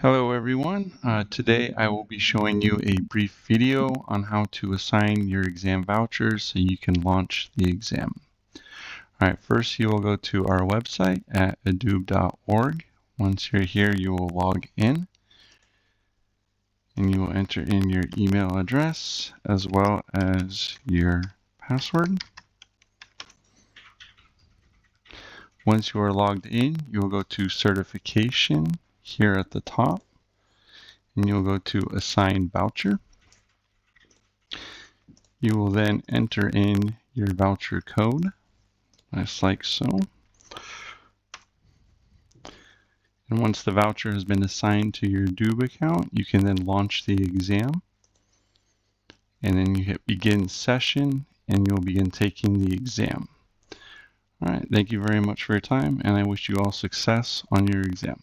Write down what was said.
Hello everyone. Today I will be showing you a brief video on how to assign your exam vouchers so you can launch the exam. Alright, first you will go to our website at adobe.org. Once you're here, you will log in and you will enter in your email address as well as your password. Once you are logged in, you will go to certification here at the top, and you'll go to assign voucher. You will then enter in your voucher code, just like so. And once the voucher has been assigned to your Adobe account, you can then launch the exam. And then you hit begin session and you'll begin taking the exam. All right, thank you very much for your time, and I wish you all success on your exam.